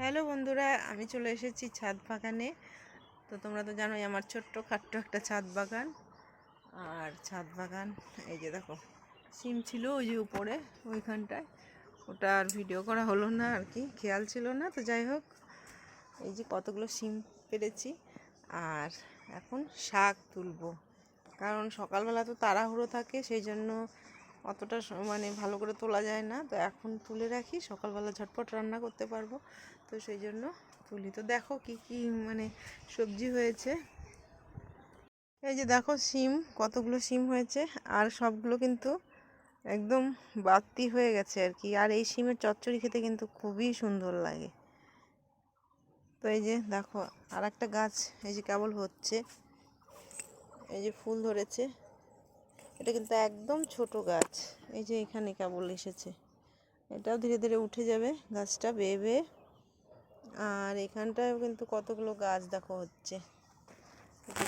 Hello বন্ধুরা, আমি চলে এসেছি ছাদ বাগানে। তো তোমরা তো জানোই আমার ছোট্ট খাট্ট একটা ছাদ বাগান। আর ছাদ বাগান এই যে দেখো, সিম ছিল ওই যে উপরে ওইখানটায়, ওটা আর ভিডিও করা হলো না, আর কি খেয়াল ছিল না। তো যাই হোক, এই যে কতগুলো সিম পেরেছি। আর এখন শাক তুলবো, কারণ সকালবেলা তো তাড়াহুড়ো থাকে, সেই জন্য অতটা মানে ভালো করে তোলা যায় না। তো এখন তুলে রাখি, সকালবেলা ঝটপট রান্না করতে পারবো। তো সেই জন্য তুলি। তো দেখো কি কি মানে সবজি হয়েছে। এই যে দেখো সিম, কতগুলো সিম হয়েছে। আর সবগুলো কিন্তু একদম বাড়তি হয়ে গেছে আর কি। আর এই সিমের চচ্চড়ি খেতে কিন্তু খুবই সুন্দর লাগে। তো এই যে দেখো, আর একটা গাছ এই যে কেবল হচ্ছে, এই যে ফুল ধরেছে। এটা কিন্তু একদম ছোট গাছ, এই যে এখানে কেবল এসেছে। এটাও ধীরে ধীরে উঠে যাবে গাছটা বেয়ে বেয়ে। আর এখানটায় কিন্তু কতগুলো গাছ দেখো হচ্ছে,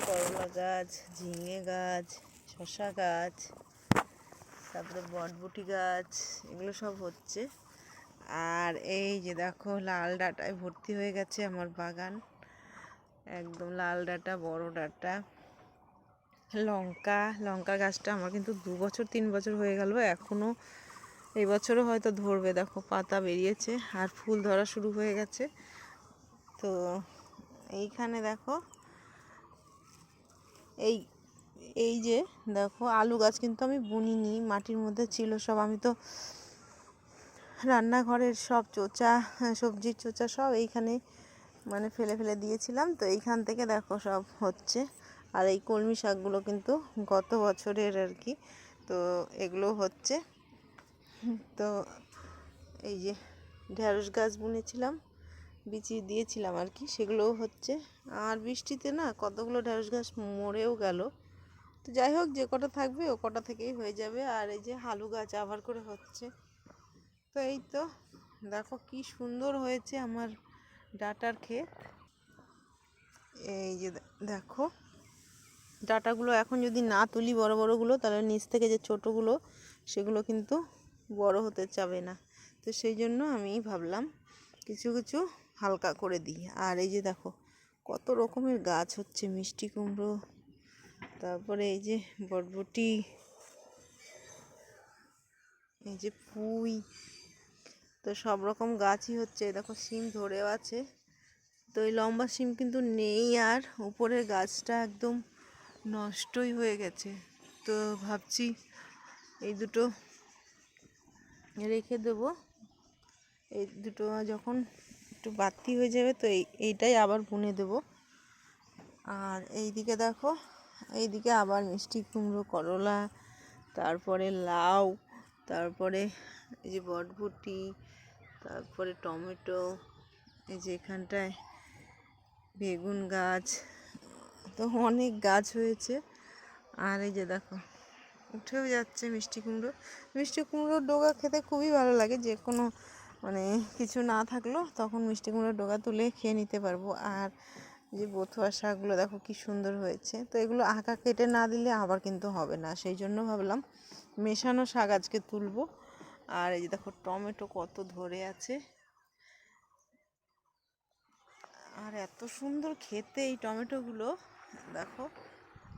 করলা গাছ, ঝিঙে গাছ, শসা গাছ, তারপরে বটবটি গাছ, এগুলো সব হচ্ছে। আর এই যে দেখো, লাল ডাঁটায় ভর্তি হয়ে গেছে আমার বাগান, একদম লাল ডাঁটা, বড় ডাঁটা। লঙ্কা গাছটা আমার কিন্তু 2 বছর 3 বছর হয়ে গেল, এখনও এই বছরও হয়তো ধরবে। দেখো পাতা বেরিয়েছে আর ফুল ধরা শুরু হয়ে গেছে। তো এইখানে দেখো, এই এই যে দেখো, আলু গাছ কিন্তু আমি বুনিনি, মাটির মধ্যে ছিল সব। আমি তো রান্নাঘরের সব চোচা, সবজির চোচা সব এইখানে মানে ফেলে ফেলে দিয়েছিলাম। তো এইখান থেকে দেখো সব হচ্ছে। আর এই কলমি শাকগুলো কিন্তু গত বছরের আর কি। তো এগুলো হচ্ছে। তো এই যে ঢেঁড়স গাছ বুনেছিলাম, বিচি দিয়েছিলাম আর কি, সেগুলোও হচ্ছে। আর বৃষ্টিতে না কতগুলো ঢেঁড়স গাছ মরেও গেল। তো যাই হোক, যে কটা থাকবে ও কটা থেকেই হয়ে যাবে। আর এই যে আলু গাছ আবার করে হচ্ছে। তো এই তো দেখো কি সুন্দর হয়েছে আমার ডাঁটার ক্ষেত। এই যে দেখো, ডাঁটাগুলো এখন যদি না তুলি বড় বড়গুলো, তাহলে নিচ থেকে যে ছোটোগুলো সেগুলো কিন্তু বড় হতে চাবে না। তো সেই জন্য আমি ভাবলাম কিছু কিছু হালকা করে দিই। আর এই যে দেখো কত রকমের গাছ হচ্ছে, মিষ্টি কুমড়ো, তারপরে এই যে বরবটি, এই যে পুঁই, তো সব রকম গাছই হচ্ছে। দেখো সিম ধরেও আছে। তো এই লম্বা সিম কিন্তু নেই, আর উপরের গাছটা একদম নষ্টই হয়ে গেছে। তো ভাবছি এই দুটো রেখে দেবো, এই দুটো যখন একটু বাড়তি হয়ে যাবে তো এইটাই আবার বুনে দেবো। আর এইদিকে দেখো, এইদিকে আবার মিষ্টি কুমড়ো, করলা, তারপরে লাউ, তারপরে এই যে বটবটি, তারপরে টমেটো, এই যে এখানটায় বেগুন গাছ, তো অনেক গাছ হয়েছে। আর এই যে দেখো উঠেও যাচ্ছে মিষ্টি কুমড়োর ডগা খেতে খুবই ভালো লাগে। যে কোনো মানে কিছু না থাকলেও তখন মিষ্টি কুমড়োর ডগা তুলে খেয়ে নিতে পারবো। আর যে বথুয়া শাকগুলো দেখো কি সুন্দর হয়েছে। তো এগুলো আঁকা কেটে না দিলে আবার কিন্তু হবে না, সেই জন্য ভাবলাম মেশানো শাক আজকে তুলবো। আর এই যে দেখো টমেটো কত ধরে আছে, আর এত সুন্দর খেতে এই টমেটোগুলো। দেখো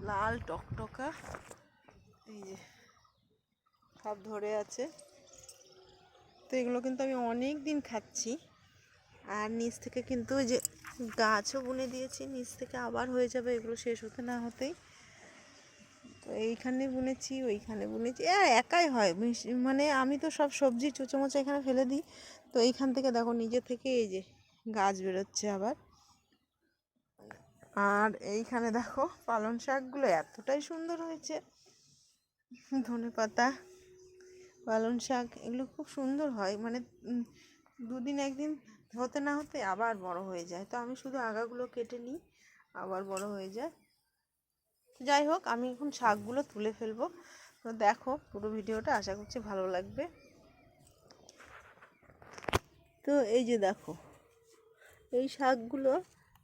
লাল টকটকা, এই যে সব ধরে আছে। তো এগুলো কিন্তু আমি অনেক দিন খাচ্ছি। আর নিচ থেকে কিন্তু ওই যে গাছও বুনে দিয়েছি, নিচ থেকে আবার হয়ে যাবে এগুলো শেষ হতে না হতেই। তো এইখানে বুনেছি, ওইখানে বুনেছি, একাই হয় মানে আমি তো সব সবজি চোচো মোচা এখানে ফেলে দিই। তো এইখান থেকে দেখো নিজে থেকে এই যে গাছ বেরোচ্ছে আবার। আর এইখানে দেখো পালং শাকগুলো এতটাই সুন্দর হয়েছে, ধনেপাতা, পালং শাক এগুলো খুব সুন্দর হয়। মানে দুদিন একদিন হতে না হতে আবার বড় হয়ে যায়। তো আমি শুধু আগাগুলো কেটে নিই, আবার বড় হয়ে যায়। যাই হোক, আমি এখন শাকগুলো তুলে ফেলবো। তো দেখো পুরো ভিডিওটা, আশা করছি ভালো লাগবে। তো এই যে দেখো এই শাকগুলো,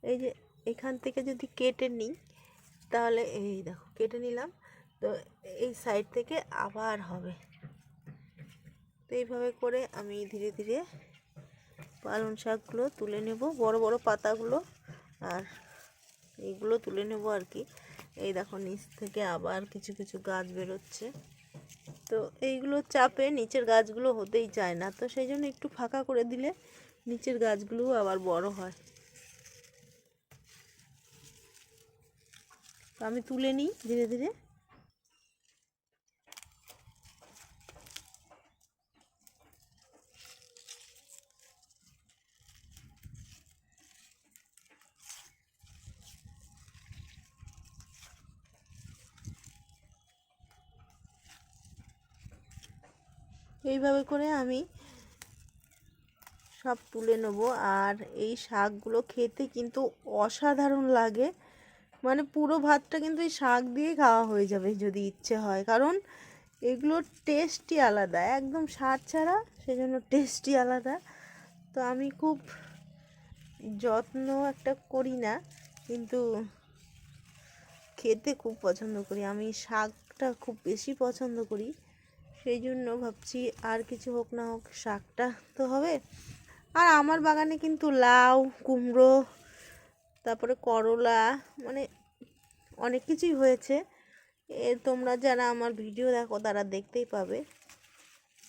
এই যে এখান থেকে যদি কেটে নিই, তাহলে এই দেখো কেটে নিলাম। তো এই সাইড থেকে আবার হবে। তো এইভাবে করে আমি ধীরে ধীরে পালং শাকগুলো তুলে নেব, বড় বড় পাতাগুলো, আর এইগুলো তুলে নেব আর কি। এই দেখো নিচ থেকে আবার কিছু কিছু গাছ বেরোচ্ছে, তো এইগুলো চাপে নিচের গাছগুলো হতেই চায় না, তো সেই জন্য একটু ফাঁকা করে দিলে নিচের গাছগুলোও আবার বড় হয়। তো আমি তুলে নিই ধীরে ধীরে। এইভাবে করে আমি সব তুলে নেব। আর এই শাকগুলো খেতে কিন্তু অসাধারণ লাগে, মানে পুরো ভাতটা কিন্তু এই শাক দিয়েই খাওয়া হয়ে যাবে যদি ইচ্ছে হয়, কারণ এগুলোর টেস্টই আলাদা, একদম সার ছাড়া, সেজন্য টেস্টই আলাদা। তো আমি খুব যত্ন একটা করি না, কিন্তু খেতে খুব পছন্দ করি, আমি শাকটা খুব বেশি পছন্দ করি। সেই জন্য ভাবছি আর কিছু হোক না হোক শাকটা তো হবে। আর আমার বাগানে কিন্তু লাউ, কুমড়ো, তারপরে করলা, মানে অনেক কিছুই হয়েছে। তোমরা যারা আমার ভিডিও দেখো তারা দেখতেই পাবে।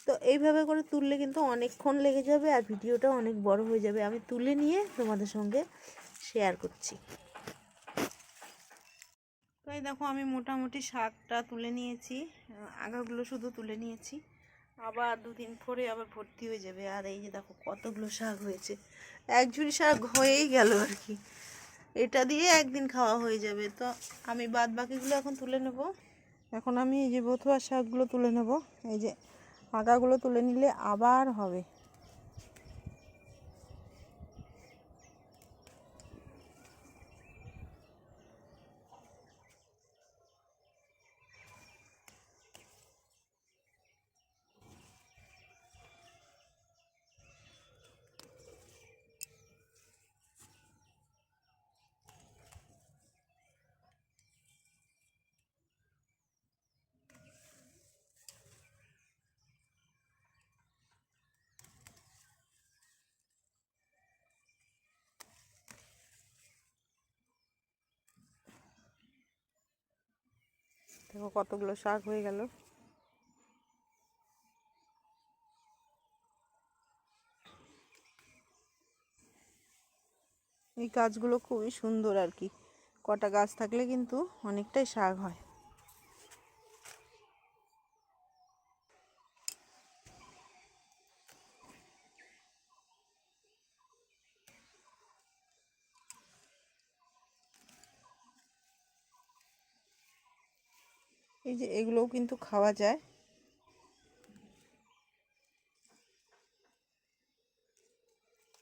তো এইভাবে করে তুললে কিন্তু অনেকক্ষণ লেগে যাবে আর ভিডিওটা অনেক বড় হয়ে যাবে। আমি তুলে নিয়ে তোমাদের সঙ্গে শেয়ার করছি। তো এই দেখো আমি মোটামুটি শাকটা তুলে নিয়েছি, আগাগুলো শুধু তুলে নিয়েছি, আবার দুদিন পরে আবার ভর্তি হয়ে যাবে। আর এই যে দেখো কতগুলো শাক হয়েছে, এক ঝুড়ি শাক হয়েই গেল আর কি, এটা দিয়ে একদিন খাওয়া হয়ে যাবে। তো আমি বাদ বাকিগুলো এখন তুলে নেব। এখন আমি এই যে বথুয়া শাকগুলো তুলে নেব, এই যে আগাগুলো তুলে নিলে আবার হবে। দেখো কতগুলো শাক হয়ে গেল। এই গাছগুলো খুবই সুন্দর আর কি, কটা গাছ থাকলে কিন্তু অনেকটাই শাক হয়। এই যে এগুলোও কিন্তু খাওয়া যায়।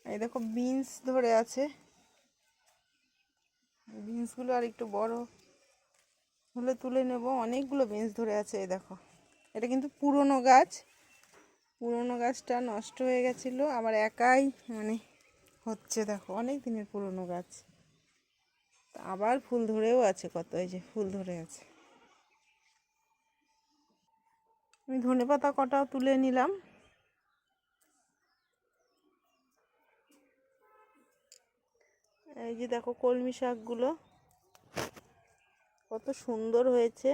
এই দেখো বিনস ধরে আছে, বিনসগুলো আর একটু বড় হলে তুলে নেব। অনেকগুলো বিনস ধরে আছে। এই দেখো এটা কিন্তু পুরনো গাছ, পুরনো গাছটা নষ্ট হয়ে গেছিলো, আবার একাই মানে হচ্ছে, দেখো অনেক দিনের পুরনো গাছ, আবার ফুল ধরেও আছে কত, এই যে ফুল ধরে আছে। আমি ধনেপাতা কটাও তুলে নিলাম। এই যে দেখো কলমি শাকগুলো কত সুন্দর হয়েছে।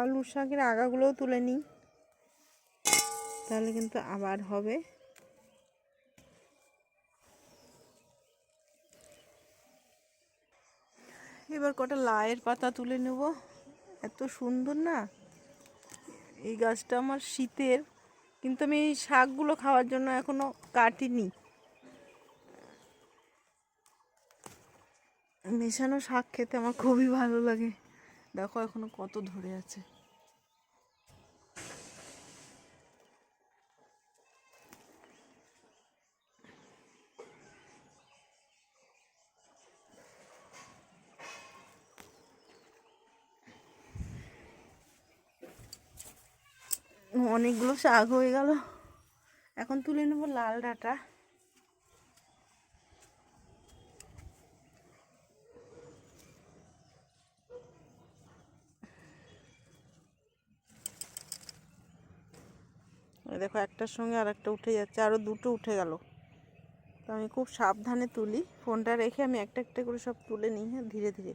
আলু শাকের আগাগুলোও তুলে নিই, তাহলে কিন্তু আবার হবে। এবার কটা লাউয়ের পাতা তুলে নেব, এত সুন্দর না এই গাছটা আমার শীতের, কিন্তু আমি এই শাকগুলো খাওয়ার জন্য এখনো কাটিনি। মেশানো শাক খেতে আমার খুবই ভালো লাগে। দেখো এখনো কত ধরে আছে। অনেকগুলো শাক হয়ে গেল, এখন তুলে নেব লাল ডাঁটা। দেখো একটার সঙ্গে আর একটা উঠে যাচ্ছে, আরও দুটো উঠে গেল। তো আমি খুব সাবধানে তুলি, ফোনটা রেখে আমি একটা একটা করে সব তুলে নিই। হ্যাঁ, ধীরে ধীরে।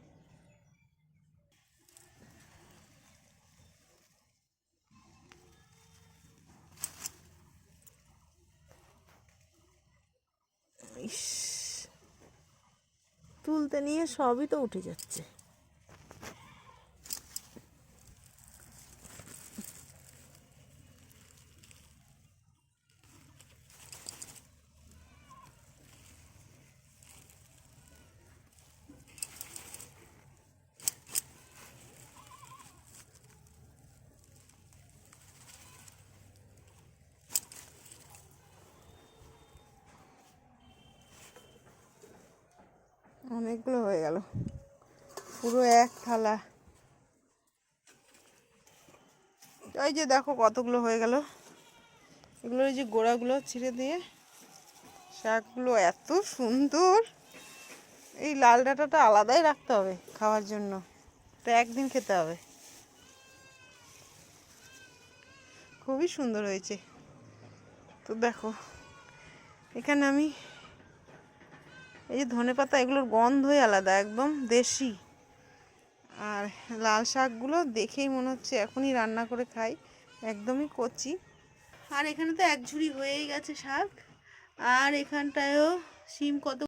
ইস, তুলতে নিয়ে সবই তো উঠে যাচ্ছে। অনেকগুলো হয়ে গেল, পুরো এক থালা। ওই যে দেখো কতগুলো হয়ে গেল। এগুলো এই যে গোড়াগুলো ছিঁড়ে দিয়ে, শাকগুলো এত সুন্দর। এই লাল ডাঁটাটা আলাদাই রাখতে হবে খাওয়ার জন্য, তো একদিন খেতে হবে। খুবই সুন্দর হয়েছে। তো দেখো এখানে আমি এই যে ধনেপাতা, এগুলোর গন্ধই আলাদা, একদম দেশি। আর লাল শাকগুলো দেখেই মনে হচ্ছে এখনই রান্না করে খাই, একদমই কচি। আর এখানে তো এক ঝুড়ি হয়েই গেছে শাক। আর এখানটায়ও শিম কত